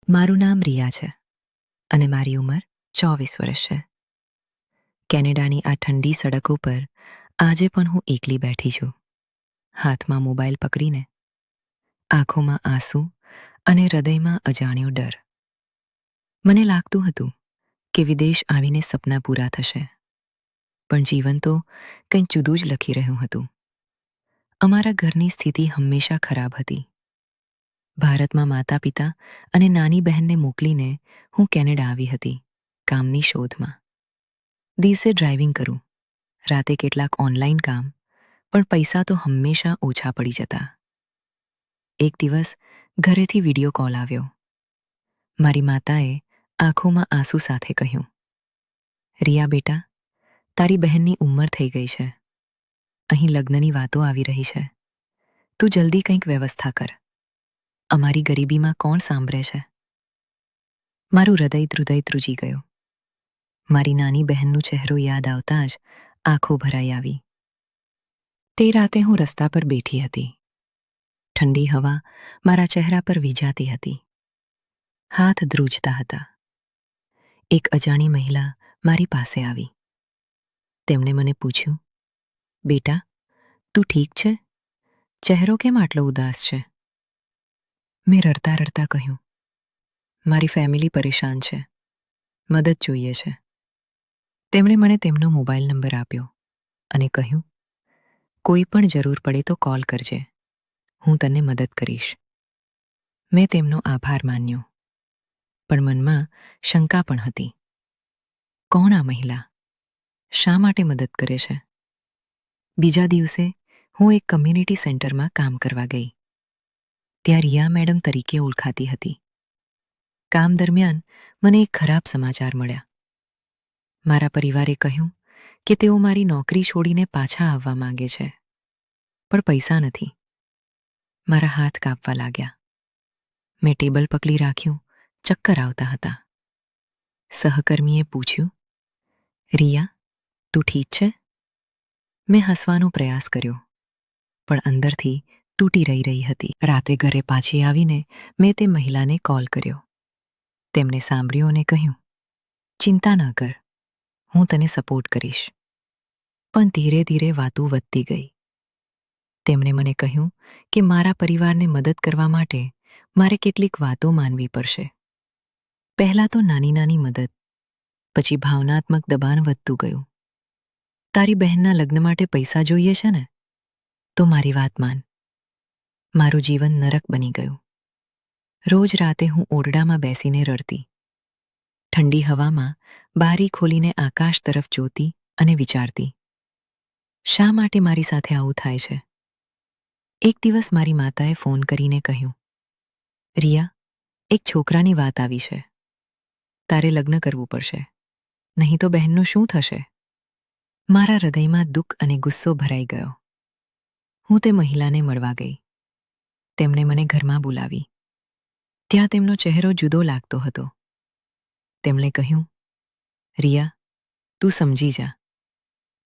મારું નામ રિયા છે અને મારી ઉંમર 24 વર્ષ છે. કેનેડાની આ ઠંડી સડકો પર આજે પણ હું એકલી બેઠી છું, હાથમાં મોબાઈલ પકડીને, આંખોમાં આંસુ અને હૃદયમાં અજાણ્યો ડર. મને લાગતું હતું કે વિદેશ આવીને સપના પૂરા થશે, પણ જીવન તો કંઈક જુદું જ લખી રહ્યું હતું. અમારા ઘરની સ્થિતિ હંમેશા ખરાબ હતી. ભારતમાં માતા-પિતા અને નાની બહેનને મોકલીને હું કેનેડા આવી હતી, કામની શોધમાં. દિવસે ડ્રાઇવિંગ કરું, રાતે કેટલાક ઓનલાઈન કામ, પણ પૈસા તો હંમેશા ઓછા પડી જતા. એક દિવસ ઘરેથી વિડીયો કોલ આવ્યો. મારી માતાએ આંખોમાં આંસુ સાથે કહ્યું, "રિયા બેટા, તારી બહેનની ઉંમર થઈ ગઈ છે. અહીં લગ્નની વાતો આવી રહી છે. તું જલ્દી કંઈક વ્યવસ્થા કર. અમારી ગરીબીમાં કોણ સાંભળે છે?" મારું હૃદય ધ્રુજી ગયું. મારી નાની બહેનનો ચહેરો યાદ આવતા જ આંખો ભરાઈ આવી. તે રાતે હું રસ્તા પર બેઠી હતી. ઠંડી હવા મારા ચહેરા પર વીજાતી હતી. હાથ ધ્રુજતા હતા. એક અજાણી મહિલા મારી પાસે આવી. તેમણે મને પૂછ્યું, "બેટા, તું ઠીક છે? ચહેરો કેમ આટલો ઉદાસ છે?" મેં રડતા રડતા કહ્યું, "મારી ફેમિલી પરેશાન છે. મદદ જોઈએ છે." તેમણે મને તેમનો મોબાઈલ નંબર આપ્યો અને કહ્યું, "કોઈ પણ જરૂર પડે તો કોલ કરજે. હું તને મદદ કરીશ." મેં તેમનો આભાર માન્યો, પણ મનમાં શંકા પણ હતી. કોણ આ મહિલા? શા માટે મદદ કરે છે? બીજા દિવસે હું એક કમ્યુનિટી સેન્ટરમાં કામ કરવા ગઈ. ત્યાં રિયા મેડમ તરીકે ઓળખાતી હતી. કામ દરમિયાન મને એક ખરાબ સમાચાર મળ્યા. મારા પરિવારે કહ્યું કે તેઓ મારી નોકરી છોડીને પાછા આવવા માંગે છે, પણ પૈસા નથી. મારા હાથ કાપવા લાગ્યા. મેં ટેબલ પકડી રાખ્યું, ચક્કર આવતા હતા. સહકર્મીએ પૂછ્યું, "રિયા, તું ઠીક છે?" મેં હસવાનો પ્રયાસ કર્યો, પણ અંદરથી તૂટી રહી હતી. રાતે ઘરે પાછી આવીને મેં તે મહિલાને કોલ કર્યો. તેમણે સાંભળ્યું અને કહ્યું, "ચિંતા ન કર, હું તને સપોર્ટ કરીશ." પણ ધીરે ધીરે વાતો વધતી ગઈ. તેમણે મને કહ્યું કે મારા પરિવારને મદદ કરવા માટે મારે કેટલીક વાતો માનવી પડશે. પહેલાં તો નાની નાની મદદ, પછી ભાવનાત્મક દબાણ વધતું ગયું. "તારી બહેનના લગ્ન માટે પૈસા જોઈએ છે ને? તો મારી વાત માન." મારું જીવન નરક બની ગયું. રોજ રાતે હું ઓરડામાં બેસીને રડતી. ઠંડી હવામાં બારી ખોલીને આકાશ તરફ જોતી અને વિચારતી, શા માટે મારી સાથે આવું થાય છે? એક દિવસ મારી માતાએ ફોન કરીને કહ્યું, "રિયા, એક છોકરાની વાત આવી છે. તારે લગ્ન કરવું પડશે, નહીં તો બહેનનું શું થશે?" મારા હૃદયમાં દુઃખ અને ગુસ્સો ભરાઈ ગયો. હું તે મહિલાને મળવા ગઈ. તેમણે મને ઘરમાં બોલાવી. ત્યાં તેમનો ચહેરો જુદો લાગતો હતો. તેમણે કહ્યું, "રિયા, તું સમજી જા.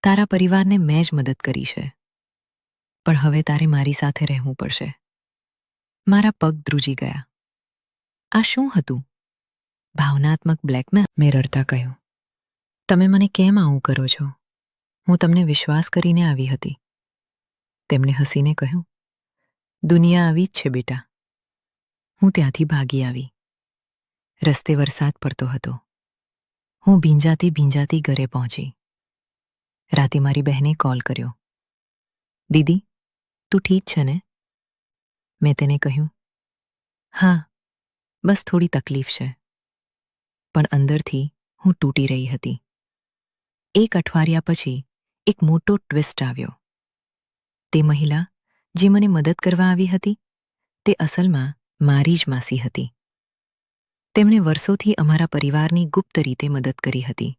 તારા પરિવારને મેં જ મદદ કરી છે, પણ હવે તારે મારી સાથે રહેવું પડશે." મારા પગ ધ્રુજી ગયા. આ શું હતું? ભાવનાત્મક બ્લેકમેલ? મેં રડતા કહ્યું, "તમે મને કેમ આવું કરો છો? હું તમને વિશ્વાસ કરીને આવી હતી." તેમણે હસીને કહ્યું, "દુનિયા આવી જ છે બેટા." હું ત્યાંથી ભાગી આવી. રસ્તે વરસાદ પડતો હતો. હું ભીંજાતી ભીંજાતી ઘરે પહોંચી. રાતે મારી બહેને કોલ કર્યો, "દીદી, તું ઠીક છે ને?" મેં તેને કહ્યું, "હા, બસ થોડી તકલીફ છે." પણ અંદરથી હું તૂટી રહી હતી. એક અઠવાડિયા પછી એક મોટો ટ્વિસ્ટ આવ્યો. તે મહિલા જે મને મદદ કરવા આવી હતી, તે અસલમાં મારી જ માસી હતી. તેમણે વર્ષોથી અમારા પરિવારની ગુપ્ત રીતે મદદ કરી હતી,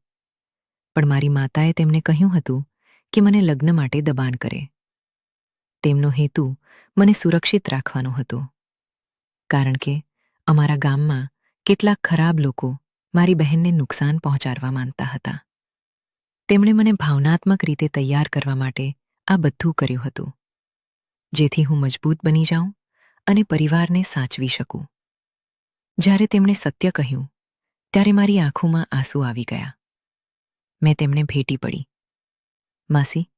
પણ મારી માતાએ તેમને કહ્યું હતું કે મને લગ્ન માટે દબાણ કરે. તેમનો હેતુ મને સુરક્ષિત રાખવાનો હતો, કારણ કે અમારા ગામમાં કેટલાક ખરાબ લોકો મારી બહેનને નુકસાન પહોંચાડવા માંગતા હતા. તેમણે મને ભાવનાત્મક રીતે તૈયાર કરવા માટે આ બધું કર્યું હતું, જેથી હું મજબૂત બની જાઉં અને પરિવારને સાચવી શકું. જ્યારે તેમણે સત્ય કહ્યું ત્યારે મારી આંખોમાં આંસુ આવી ગયા. મેં તેમને ભેટી પડી. માસી,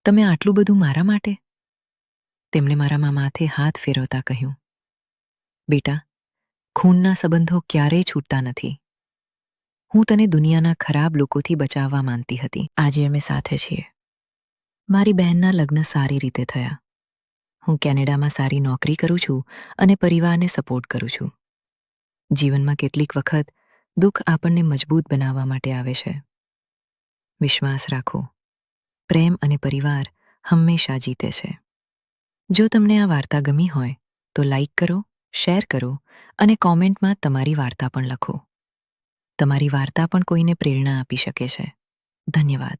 તમે આટલું બધું મારા માટે? તેમણે મારામાં માથે હાથ ફેરવતા કહ્યું, બેટા, ખૂનના સંબંધો ક્યારેય છૂટતા નથી. હું તને દુનિયાના ખરાબ લોકોથી બચાવવા માંગતી હતી. આજે અમે સાથે છીએ. મારી બહેનના લગ્ન સારી રીતે થયા. હું કેનેડામાં સારી નોકરી કરું છું અને પરિવારને સપોર્ટ કરું છું. જીવનમાં કેટલીક વખત દુઃખ આપણને મજબૂત બનાવવા માટે આવે છે. વિશ્વાસ રાખો, પ્રેમ અને પરિવાર હંમેશા જીતે છે. જો તમને આ વાર્તા ગમી હોય તો લાઈક કરો, શેર કરો અને કોમેન્ટમાં તમારી વાર્તા પણ લખો. તમારી વાર્તા પણ કોઈને પ્રેરણા આપી શકે છે. ધન્યવાદ.